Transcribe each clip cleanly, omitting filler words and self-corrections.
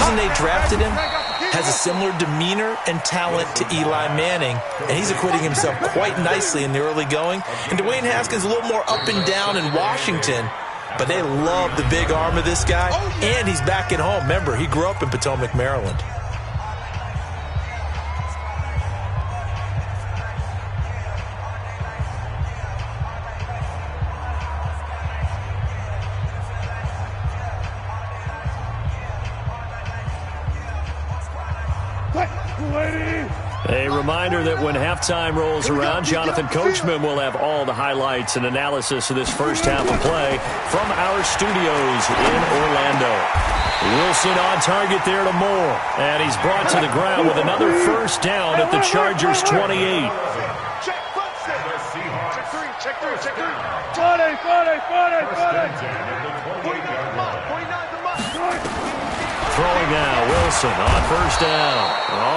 reason they drafted him, has a similar demeanor and talent to Eli Manning, and he's acquitting himself quite nicely in the early going. And Dwayne Haskins a little more up and down in Washington, but they love the big arm of this guy, and he's back at home. Remember, he grew up in Potomac, Maryland. A reminder that when halftime rolls around, Jonathan Coachman will have all the highlights and analysis of this first half of play from our studios in Orlando. Wilson on target there to Moore, and he's brought to the ground with another first down at the Chargers' 28. Check three. Throwing now, Wilson on first down.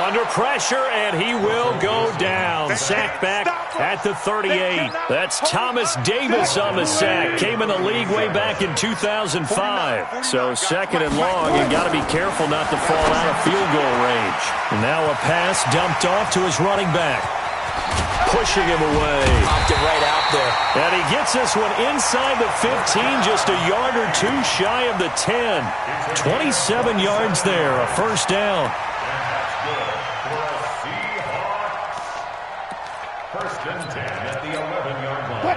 Under pressure, and he will go down. Sacked back at the 38. That's Thomas Davis on the sack. Came in the league way back in 2005. So second and long, and got to be careful not to fall out of field goal range. And now a pass dumped off to his running back. Pushing him away. Popped it right out there. And he gets this one inside the 15, just a yard or two shy of the 10. 27 yards there, a first down.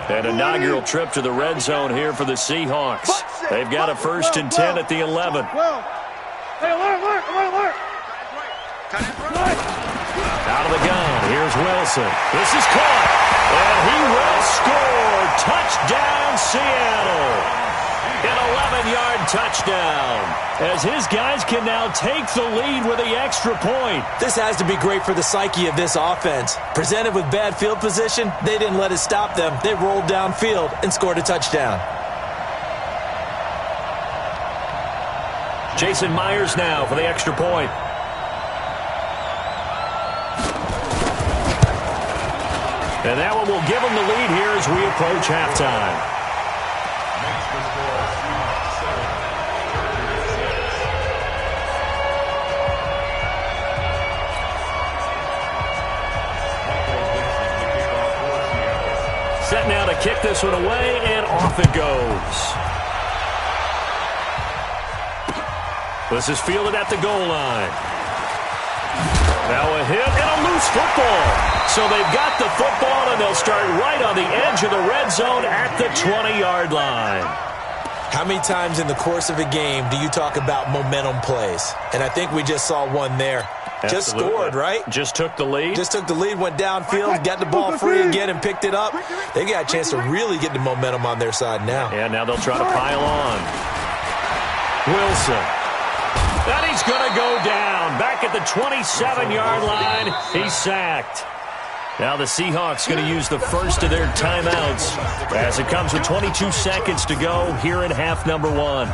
An inaugural trip to the red zone here for the Seahawks. They've got a first and 10 at the 11. Hey, alert! Out of the gun, here's Wilson. This is caught, and he will score. Touchdown, Seattle. An 11-yard touchdown, as his guys can now take the lead with the extra point. This has to be great for the psyche of this offense. Presented with bad field position, they didn't let it stop them. They rolled downfield and scored a touchdown. Jason Myers now for the extra point. And that one will give them the lead here as we approach halftime. Set now to kick this one away, and off it goes. This is fielded at the goal line. Now a hit and a loose football. So they've got the football, and they'll start right on the edge of the red zone at the 20-yard line. How many times in the course of a game do you talk about momentum plays? And I think we just saw one there. Absolutely. Just scored, right? Just took the lead. Just took the lead, went downfield, got the ball free again, and picked it up. They got a chance to really get the momentum on their side now. And now they'll try to pile on. Wilson. And he's going to go down. Back at the 27-yard line, he's sacked. Now the Seahawks going to use the first of their timeouts as it comes with 22 seconds to go here in half number one.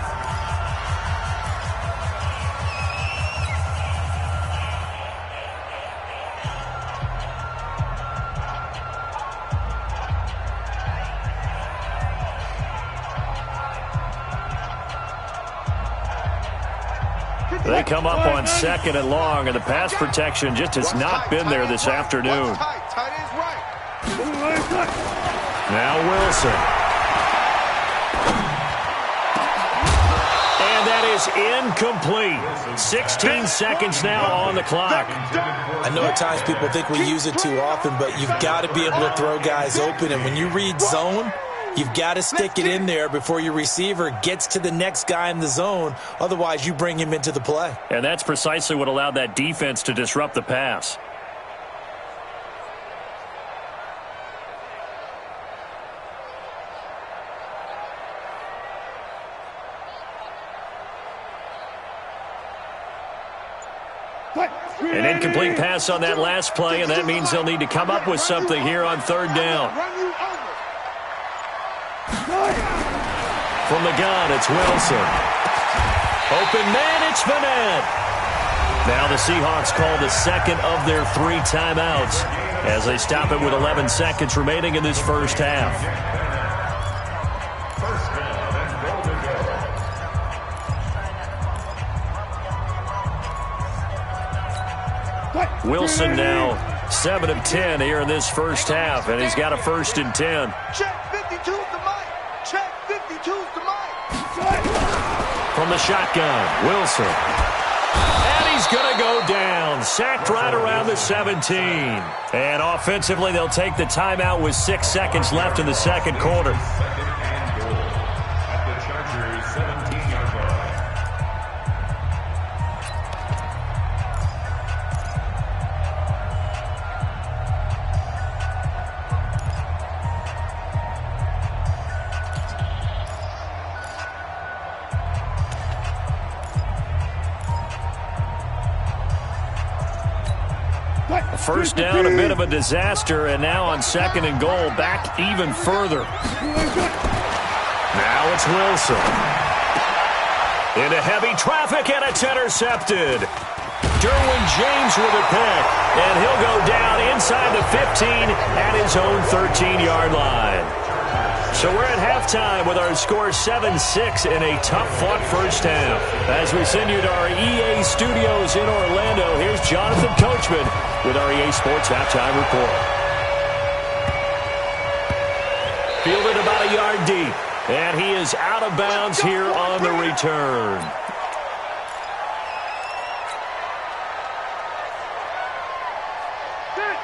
They come up on second and long, and the pass protection just has not been there this afternoon. Now Wilson. And that is incomplete. 16 seconds now on the clock. I know at times people think we use it too often, but you've got to be able to throw guys open. And when you read zone, you've got to stick it in there before your receiver gets to the next guy in the zone. Otherwise, you bring him into the play. And that's precisely what allowed that defense to disrupt the pass. An incomplete pass on that last play, and that means they'll need to come up with something here on third down. From the gun, it's Wilson. Open man, it's Vanette. Now the Seahawks call the second of their 3 timeouts as they stop it with 11 seconds remaining in this first half. Wilson now 7 of 10 here in this first half, and he's got a 1st and 10. Check 52's the mic. Check 52's the mic. From the shotgun, Wilson. And he's going to go down. Sacked right around the 17. And offensively, they'll take the timeout with 6 seconds left in the second quarter. First down, a bit of a disaster, and now on 2nd and goal, back even further. Now it's Wilson. Into heavy traffic, and it's intercepted. Derwin James with a pick, and he'll go down inside the 15 at his own 13-yard line. So we're at halftime with our score 7-6 in a tough-fought first half. As we send you to our EA studios in Orlando, here's Jonathan Coachman with our EA Sports Halftime Report. Fielded about a yard deep, and he is out of bounds here on the return.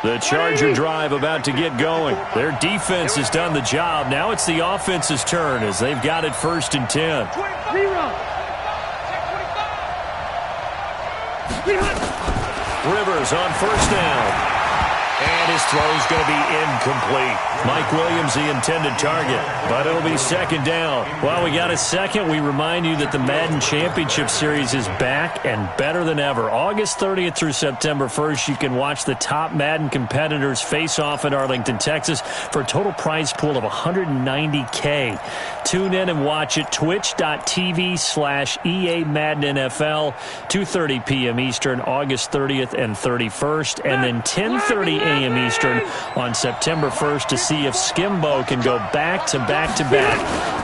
The Charger drive about to get going. Their defense has done the job. Now it's the offense's turn as they've got it 1st and 10. Rivers on 1st down. And his throw's going to be incomplete. Mike Williams, the intended target, but it'll be 2nd down. While we got a second, we remind you that the Madden Championship Series is back and better than ever. August 30th through September 1st, you can watch the top Madden competitors face off in Arlington, Texas for a total prize pool of $190K. Tune in and watch it, twitch.tv/EA Madden NFL, 2:30 p.m. Eastern, August 30th and 31st, and then 10:30 a.m. Eastern on September 1st to see if Skimbo can go back-to-back-to-back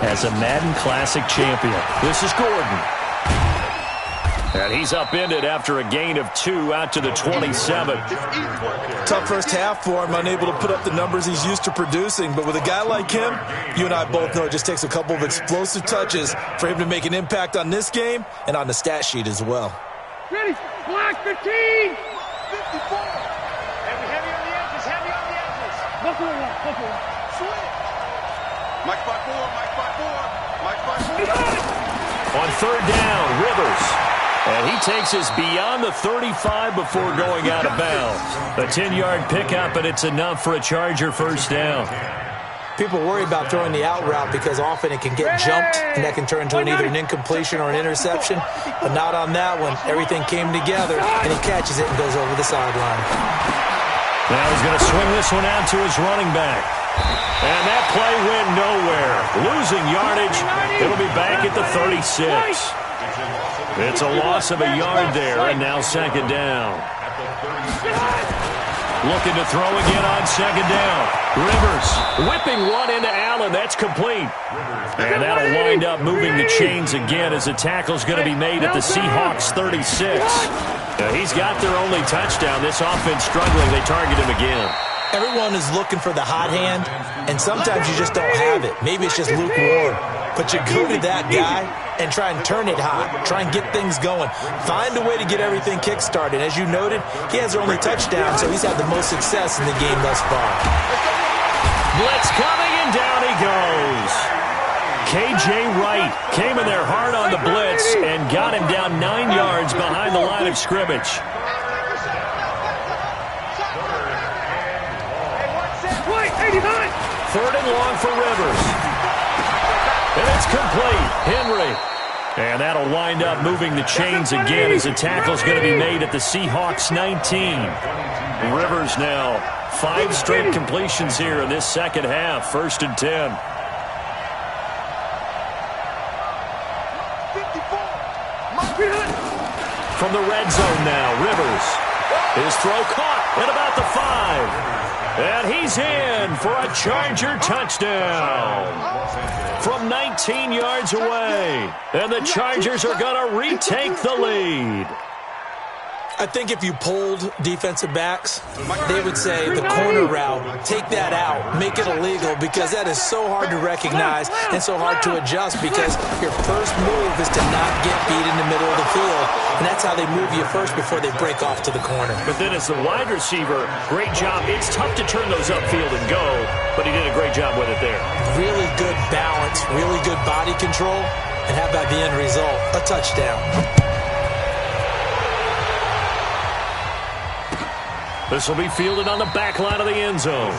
as a Madden Classic champion. This is Gordon. And he's upended after a gain of 2 out to the 27. Tough first half for him, unable to put up the numbers he's used to producing. But with a guy like him, you and I both know it just takes a couple of explosive touches for him to make an impact on this game and on the stat sheet as well. Ready? Black 15! 54! Heavy on the edges, heavy on the edges. Buckle it. Switch. Mike 5-4, Mike 5-4, Mike 5-4. On 3rd down, Rivers. And he takes us beyond the 35 before going out of bounds. A 10-yard pickup, and it's enough for a Charger 1st down. People worry about throwing the out route because often it can get jumped, and that can turn into either an incompletion or an interception. But not on that one. Everything came together, and he catches it and goes over the sideline. Now he's going to swing this one out to his running back. And that play went nowhere. Losing yardage. It'll be back at the 36. It's a loss of a yard there, and now 2nd down. Looking to throw again on 2nd down. Rivers whipping one into Allen. That's complete. And that'll wind up moving the chains again as the tackle's going to be made at the Seahawks 36. Now, he's got their only touchdown. This offense struggling. They target him again. Everyone is looking for the hot hand, and sometimes you just don't have it. Maybe it's just lukewarm. But you go to that guy and try and turn it hot. Try and get things going. Find a way to get everything kick-started. As you noted, he has their only touchdown, so he's had the most success in the game thus far. Blitz coming, and down he goes. K.J. Wright came in there hard on the blitz and got him down 9 yards behind the line of scrimmage. 3rd and long for Rivers. And it's complete. Henry. And that'll wind up moving the chains again as the tackle's going to be made at the Seahawks 19. Rivers now 5 straight completions here in this second half. 1st and 10. From the red zone now, Rivers. His throw caught at about the 5. And he's in for a Charger touchdown from 19 yards away. And the Chargers are going to retake the lead. I think if you polled defensive backs, they would say the corner route, take that out, make it illegal, because that is so hard to recognize and so hard to adjust, because your first move is to not get beat in the middle of the field, and that's how they move you first before they break off to the corner. But then as the wide receiver, great job. It's tough to turn those upfield and go, but he did a great job with it there. Really good balance, really good body control, and how about the end result? A touchdown. This will be fielded on the back line of the end zone.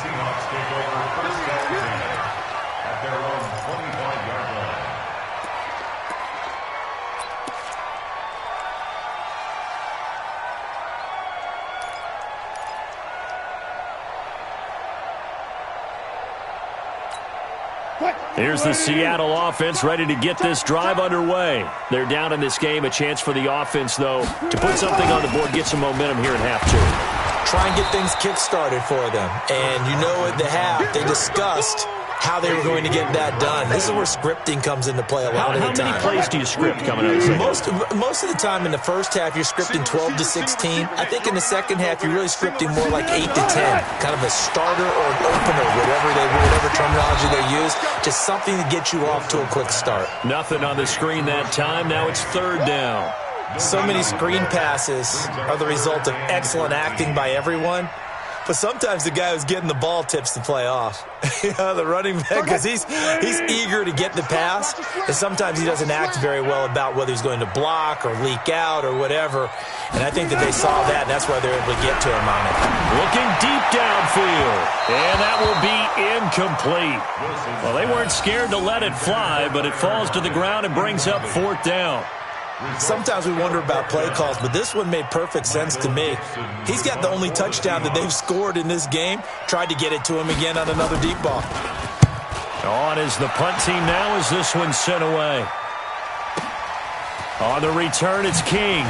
Here's the Seattle offense ready to get this drive underway. They're down in this game. A chance for the offense, though, to put something on the board, get some momentum here in half two. Try and get things kick-started for them. And you know at the half, they discussed how they were going to get that done. This is where scripting comes into play a lot of the time. How many plays do you script coming out of the second? Most of the time in the first half, you're scripting 12 to 16. I think in the second half, you're really scripting more like 8 to 10. Kind of a starter or an opener, whatever terminology they use. Just something to get you off to a quick start. Nothing on the screen that time. Now it's third down. So many screen passes are the result of excellent acting by everyone. But sometimes the guy who's getting the ball tips the play off. The running back, because he's eager to get the pass, and sometimes he doesn't act very well about whether he's going to block or leak out or whatever. And I think that they saw that, and that's why they're able to get to him on it. Looking deep downfield, and that will be incomplete. Well, they weren't scared to let it fly, but it falls to the ground and brings up fourth down. Sometimes we wonder about play calls, but this one made perfect sense to me. He's got the only touchdown that they've scored in this game. Tried to get it to him again on another deep ball. On is the punt team now as this one's sent away. On the return, it's King.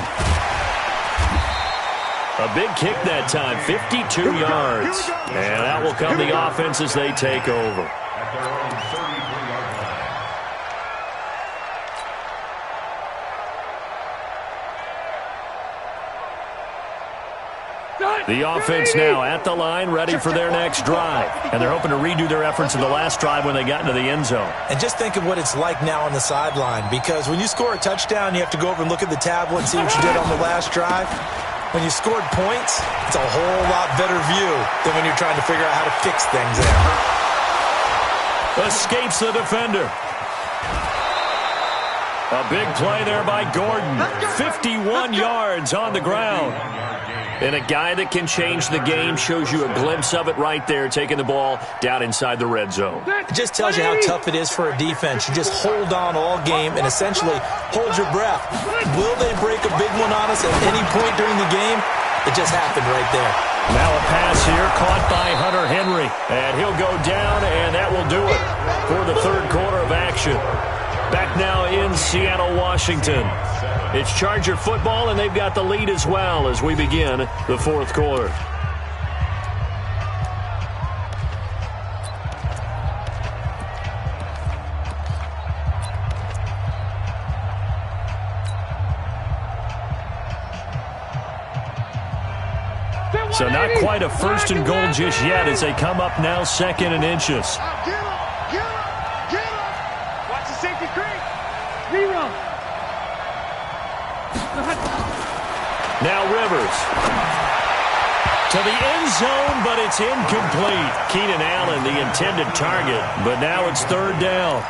A big kick that time, 52 yards. And that will come the offense as they take over. The offense now at the line, ready for their next drive. And they're hoping to redo their efforts in the last drive when they got into the end zone. And just think of what it's like now on the sideline, because when you score a touchdown, you have to go over and look at the tablet and see what you did on the last drive. When you scored points, it's a whole lot better view than when you're trying to figure out how to fix things there. Escapes the defender. A big play there by Gordon. 51 yards on the ground. And a guy that can change the game, shows you a glimpse of it right there, taking the ball down inside the red zone. It just tells you how tough it is for a defense. You just hold on all game and essentially hold your breath. Will they break a big one on us at any point during the game? It just happened right there. Now a pass here caught by Hunter Henry. And he'll go down, and that will do it for the third quarter of action. Back now in Seattle, Washington. It's Charger football, and they've got the lead as well as we begin the fourth quarter. So not quite a first and goal just yet as they come up now second and inches. Watch the safety creep. Rerun. Now Rivers. To the end zone, but it's incomplete. Keenan Allen, the intended target, but now it's third down.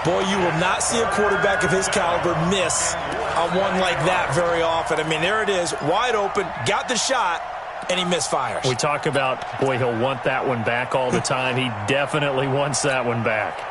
Boy, you will not see a quarterback of his caliber miss on one like that very often. I mean, there it is, wide open, got the shot, and he misfires. We talk about, boy, he'll want that one back all the time. He definitely wants that one back.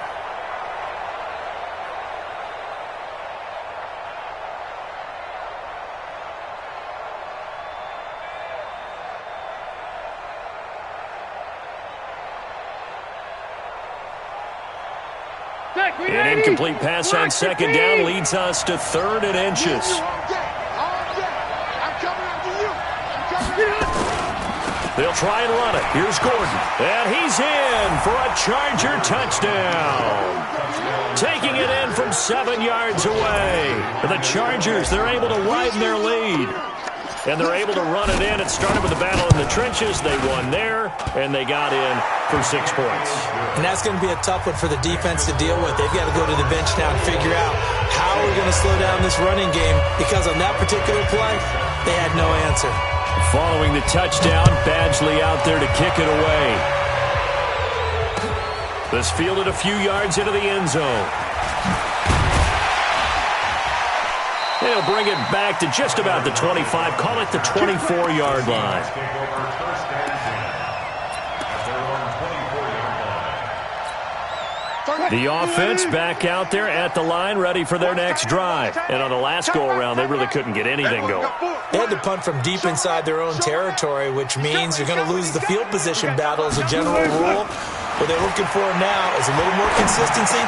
An incomplete pass on second down leads us to third and inches. They'll try and run it. Here's Gordon. And he's in for a Charger touchdown. Taking it in from 7 yards away. The Chargers, they're able to widen their lead. and they're able to run it in. It started with a battle in the trenches. They won there, and they got in for 6 points. And that's going to be a tough one for the defense to deal with. They've got to go to the bench now and figure out how we're going to slow down this running game, because on that particular play, they had no answer. Following the touchdown, Badgley out there to kick it away. This fielded a few yards into the end zone. They'll bring it back to just about the 25. Call it the 24-yard line. The offense back out there at the line, ready for their next drive. And on the last go-around, they really couldn't get anything going. They had to punt from deep inside their own territory, which means you're going to lose the field position battle as a general rule. What they're looking for now is a little more consistency,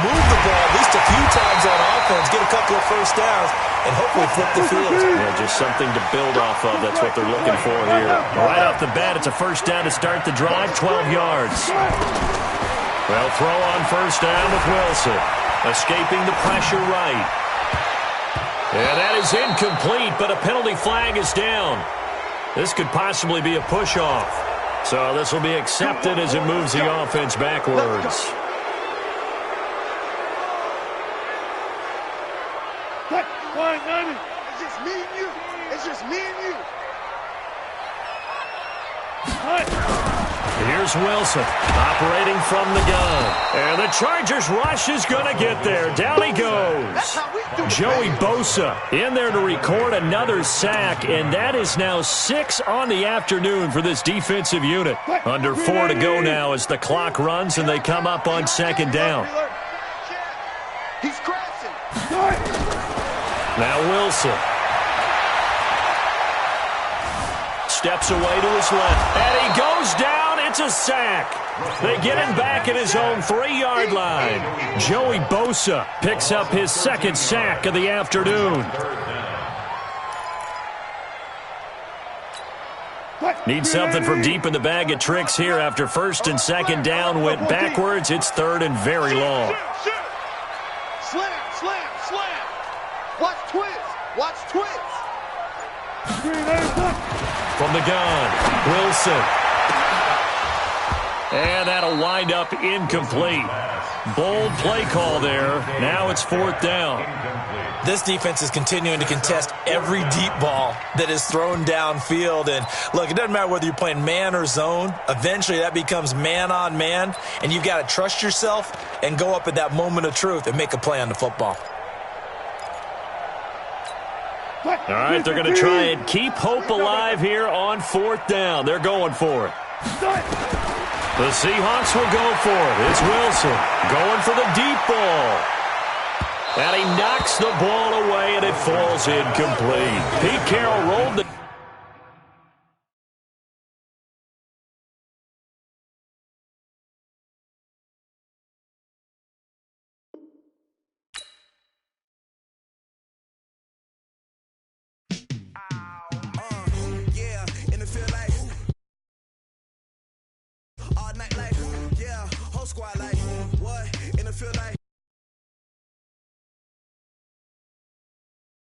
move the ball at least a few times on offense, get a couple of first downs, and hopefully flip the field. Yeah, just something to build off of. That's what they're looking for here. Right off the bat, it's a first down to start the drive, 12 yards. Well, throw on first down with Wilson. Escaping the pressure right. And that is incomplete, but a penalty flag is down. This could possibly be a push-off. So this will be accepted as it moves the offense backwards. It's just me and you. It's just me and you. Here's Wilson operating from the gun. And the Chargers rush is going to get there. Down he goes. Joey Bosa in there to record another sack, and that is now 6 on the afternoon for this defensive unit. Under 4 to go now as the clock runs and they come up on second down. He's crashing. Now Wilson. Steps away to his left. And he goes down. It's a sack. They get him back at his own 3-yard line. Joey Bosa picks up his second sack of the afternoon. Need something from deep in the bag of tricks here after first and second down went backwards. It's third and very long. Slam, slam, slam. Watch twist. Watch twist. From the gun, Wilson. And that'll wind up incomplete. Bold play call there. Now it's fourth down. This defense is continuing to contest every deep ball that is thrown downfield. And look, it doesn't matter whether you're playing man or zone. Eventually that becomes man on man. And you've got to trust yourself and go up at that moment of truth and make a play on the football. All right, they're going to try and keep hope alive here on fourth down. They're going for it. The Seahawks will go for it. It's Wilson going for the deep ball. And he knocks the ball away, and it falls incomplete. Pete Carroll rolled the...